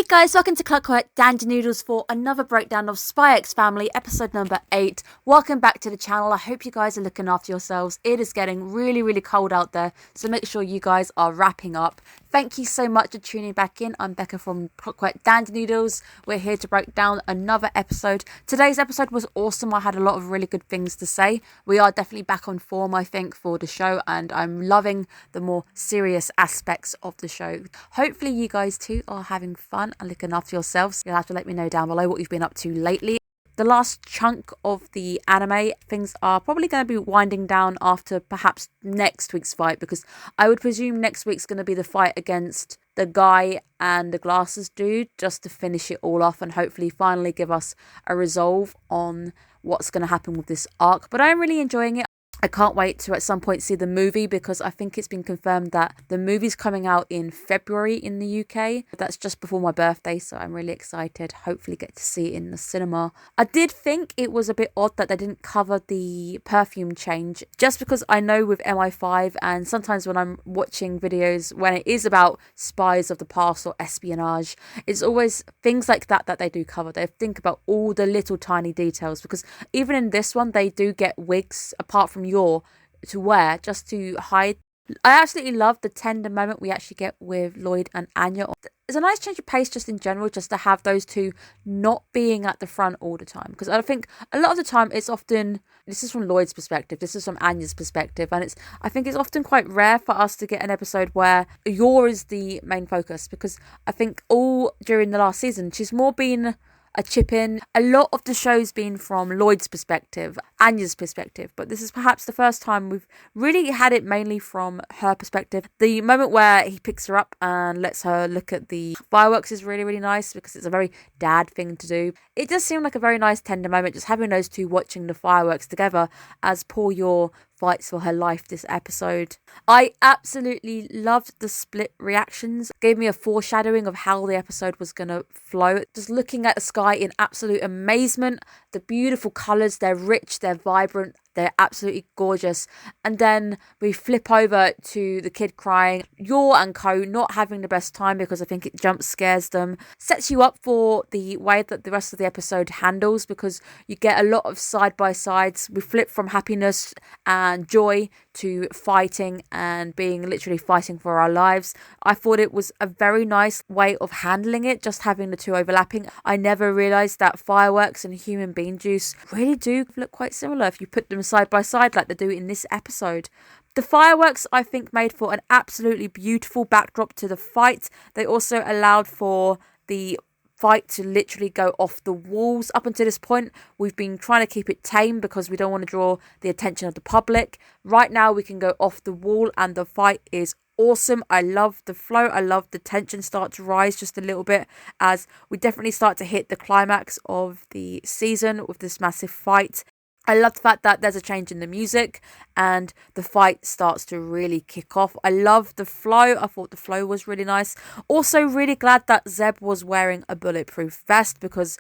Hey guys, welcome to Clockwork Noodles for another breakdown of Spy X Family, episode number 8. Welcome back to the channel. I hope you guys are looking after yourselves. It is getting really cold out there, so make sure you guys are wrapping up. Thank you so much for tuning back in. I'm Becca from Clockwork Noodles. We're here to break down another episode. Today's episode was awesome. I had a lot of really good things to say. We are definitely back on form, I think, for the show, and I'm loving the more serious aspects of the show. Hopefully you guys too are having fun and looking after yourselves. You'll have to let me know down below what you've been up to lately. The last chunk of the anime, things are probably going to be winding down after perhaps next week's fight, because I would presume next week's going to be the fight against the guy and the glasses dude, just to finish it all off and hopefully finally give us a resolve on what's going to happen with this arc. But I'm really enjoying it. I can't wait to at some point see the movie, because I think it's been confirmed that the movie's coming out in February in the UK. That's just before my birthday, so I'm really excited. Hopefully get to see it in the cinema. I did think it was a bit odd that they didn't cover the perfume change, just because I know with MI5 and sometimes when I'm watching videos when it is about spies of the past or espionage, it's always things like that they do cover. They think about all the little tiny details, because even in this one they do get wigs apart from to wear just to hide. I absolutely love the tender moment we actually get with Lloyd and Anya. It's a nice change of pace just in general, just to have those two not being at the front all the time, because I think a lot of the time it's often, this is from Lloyd's perspective, this is from Anya's perspective, and I think it's often quite rare for us to get an episode where Yor is the main focus, because I think all during the last season she's more been a chip in. A lot of the show's been from Lloyd's perspective, Anya's perspective, but this is perhaps the first time we've really had it mainly from her perspective. The moment where he picks her up and lets her look at the fireworks is really nice, because it's a very dad thing to do. It does seem like a very nice tender moment, just having those two watching the fireworks together as poor Yor fights for her life this episode. I absolutely loved the split reactions. Gave me a foreshadowing of how the episode was going to flow. Just looking at the sky in absolute amazement. The beautiful colours, they're rich, they're vibrant, they're absolutely gorgeous. And then we flip over to the kid crying. Yor and co not having the best time, because I think it jump scares them. Sets you up for the way that the rest of the episode handles, because you get a lot of side-by-sides. We flip from happiness and joy to fighting and being literally fighting for our lives. I thought it was a very nice way of handling it, just having the two overlapping. I never realised that fireworks and human bean juice really do look quite similar if you put them side by side like they do in this episode. The fireworks, I think, made for an absolutely beautiful backdrop to the fight. They also allowed for the fight to literally go off the walls. Up until this point, we've been trying to keep it tame because we don't want to draw the attention of the public. Right now, we can go off the wall and the fight is awesome. I love the flow. I love the tension start to rise just a little bit as we definitely start to hit the climax of the season with this massive fight. I love the fact that there's a change in the music and the fight starts to really kick off. I love the flow. I thought the flow was really nice. Also really glad that Zeb was wearing a bulletproof vest, because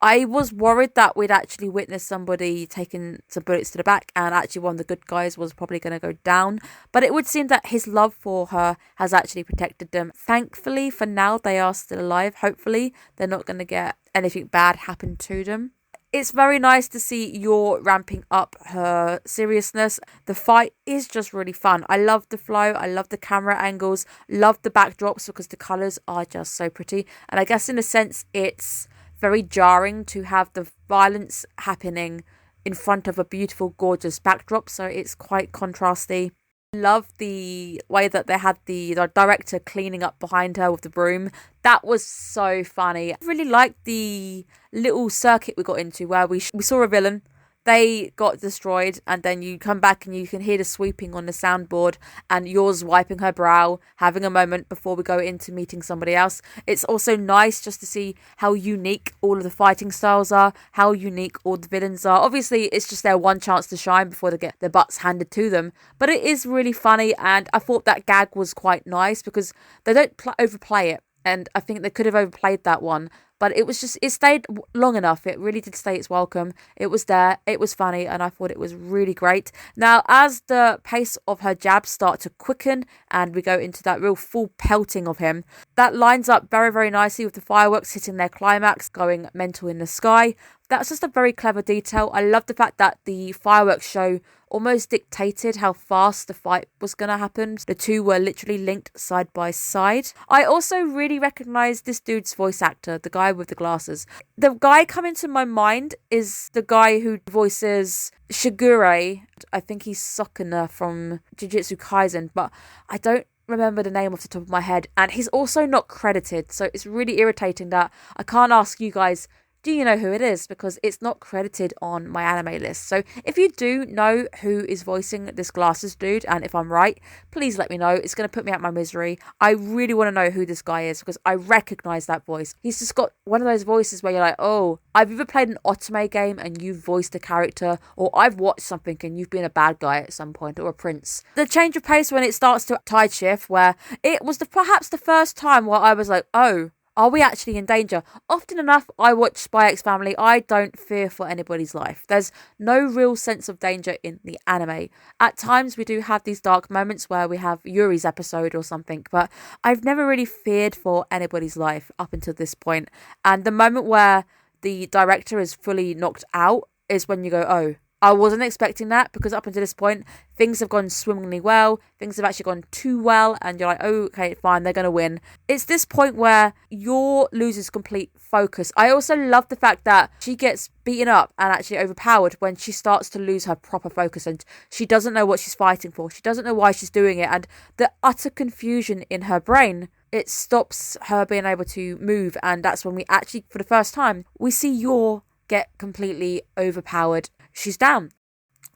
I was worried that we'd actually witness somebody taking some bullets to the back and actually one of the good guys was probably going to go down. But it would seem that his love for her has actually protected them. Thankfully, for now, they are still alive. Hopefully, they're not going to get anything bad happen to them. It's very nice to see Yor ramping up her seriousness. The fight is just really fun. I love the flow. I love the camera angles. Love the backdrops because the colours are just so pretty. And I guess in a sense, it's very jarring to have the violence happening in front of a beautiful, gorgeous backdrop. So it's quite contrasty. Love the way that they had the director cleaning up behind her with the broom. That was so funny. I really liked the little circuit we got into where we saw a villain. They got destroyed, and then you come back and you can hear the sweeping on the soundboard and Yor's wiping her brow, having a moment before we go into meeting somebody else. It's also nice just to see how unique all of the fighting styles are, how unique all the villains are. Obviously, it's just their one chance to shine before they get their butts handed to them. But it is really funny, and I thought that gag was quite nice because they don't overplay it. And I think they could have overplayed that one but it stayed long enough. It really did stay its welcome. It was there, it was funny, and I thought it was really great. Now, as the pace of her jabs start to quicken and we go into that real full pelting of him, that lines up very, very nicely with the fireworks hitting their climax, going mental in the sky. That's just a very clever detail. I love the fact that the fireworks show almost dictated how fast the fight was going to happen. The two were literally linked side by side. I also really recognise this dude's voice actor, the guy with the glasses. The guy coming to my mind is the guy who voices Shigure. I think he's Sukuna from Jujutsu Kaisen, but I don't remember the name off the top of my head. And he's also not credited, so it's really irritating that I can't ask you guys, do you know who it is? Because it's not credited on my anime list. So if you do know who is voicing this glasses dude, and if I'm right, please let me know. It's going to put me out my misery. I really want to know who this guy is because I recognise that voice. He's just got one of those voices where you're like, oh, I've either played an otome game and you've voiced a character, or I've watched something and you've been a bad guy at some point, or a prince. The change of pace when it starts to tide shift, where it was perhaps the first time where I was like, oh, are we actually in danger? Often enough, I watch Spy X Family. I don't fear for anybody's life. There's no real sense of danger in the anime. At times, we do have these dark moments where we have Yuri's episode or something, but I've never really feared for anybody's life up until this point. And the moment where the director is fully knocked out is when you go, oh, I wasn't expecting that, because up until this point, things have gone swimmingly well. Things have actually gone too well, and you're like, oh, okay, fine, they're going to win. It's this point where your loses complete focus. I also love the fact that she gets beaten up and actually overpowered when she starts to lose her proper focus, and she doesn't know what she's fighting for. She doesn't know why she's doing it, and the utter confusion in her brain, it stops her being able to move, and that's when we actually, for the first time, we see Yor get completely overpowered. She's down.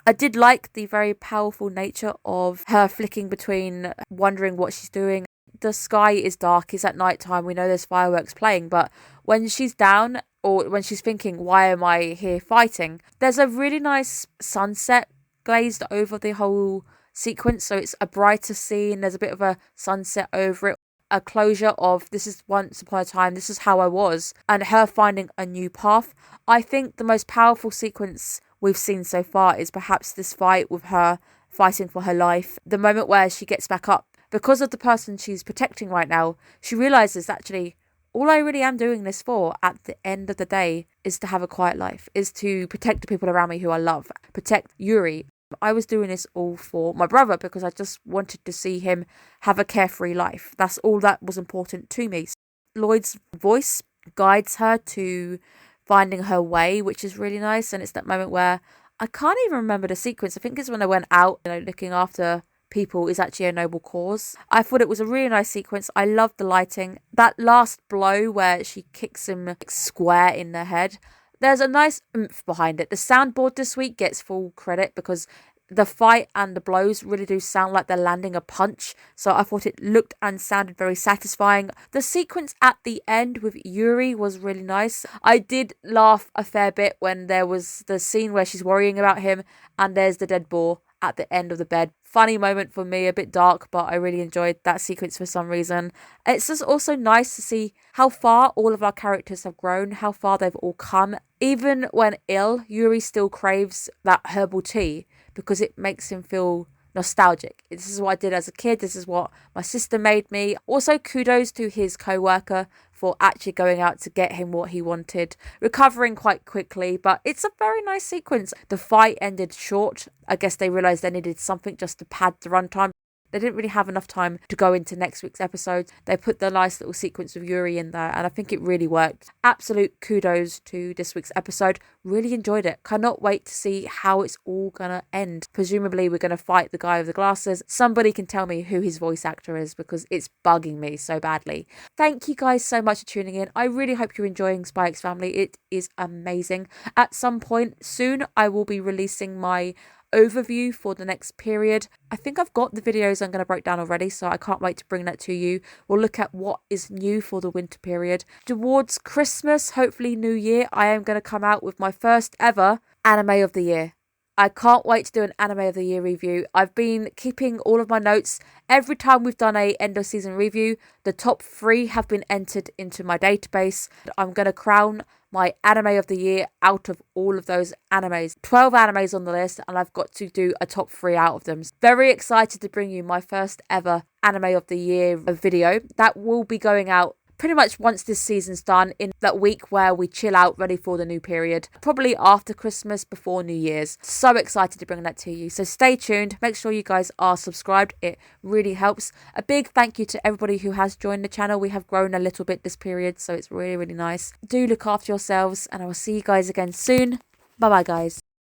I did like the very powerful nature of her flicking between wondering what she's doing. The sky is dark, it's at night time, we know there's fireworks playing, but when she's down, or when she's thinking, why am I here fighting, there's a really nice sunset glazed over the whole sequence, so it's a brighter scene, there's a bit of a sunset over it, a closure of this is once upon a time, this is how I was, and her finding a new path. I think the most powerful sequence we've seen so far is perhaps this fight with her fighting for her life. The moment where she gets back up, because of the person she's protecting right now, she realises actually, all I really am doing this for at the end of the day is to have a quiet life, is to protect the people around me who I love, protect Yuri. I was doing this all for my brother because I just wanted to see him have a carefree life. That's all that was important to me. Lloyd's voice guides her to finding her way, which is really nice. And it's that moment where I can't even remember the sequence. I think it's when I went out, looking after people is actually a noble cause. I thought it was a really nice sequence. I loved the lighting. That last blow where she kicks him square in the head, there's a nice oomph behind it. The soundboard this week gets full credit because the fight and the blows really do sound like they're landing a punch. So I thought it looked and sounded very satisfying. The sequence at the end with Yuri was really nice. I did laugh a fair bit when there was the scene where she's worrying about him and there's the dead boar at the end of the bed. Funny moment for me, a bit dark, but I really enjoyed that sequence for some reason. It's just also nice to see how far all of our characters have grown, how far they've all come. Even when ill, Yuri still craves that herbal tea because it makes him feel nostalgic. This is what I did as a kid. This is what my sister made me. Also, kudos to his co-worker for actually going out to get him what he wanted, recovering quite quickly, but it's a very nice sequence. The fight ended short. I guess they realised they needed something just to pad the runtime. They didn't really have enough time to go into next week's episode. They put the nice little sequence of Yuri in there, and I think it really worked. Absolute kudos to this week's episode. Really enjoyed it. Cannot wait to see how it's all gonna end. Presumably we're gonna fight the guy with the glasses. Somebody can tell me who his voice actor is because it's bugging me so badly. Thank you guys so much for tuning in. I really hope you're enjoying Spy X Family. It is amazing. At some point soon I will be releasing my overview for the next period. I think I've got the videos I'm going to break down already, so I can't wait to bring that to you. We'll look at what is new for the winter period. Towards Christmas, hopefully New Year, I am going to come out with my first ever anime of the year. I can't wait to do an anime of the year review. I've been keeping all of my notes. Every time we've done a end of season review, the top 3 have been entered into my database. I'm going to crown my anime of the year out of all of those animes. 12 animes on the list, and I've got to do a top 3 out of them. Very excited to bring you my first ever anime of the year video. That will be going out pretty much once this season's done, in that week where we chill out ready for the new period, probably after Christmas, before New Year's. So excited to bring that to you, so stay tuned. Make sure you guys are subscribed, it really helps. A big thank you to everybody who has joined the channel. We have grown a little bit this period, so it's really nice. Do look after yourselves, and I will see you guys again soon. Bye bye guys.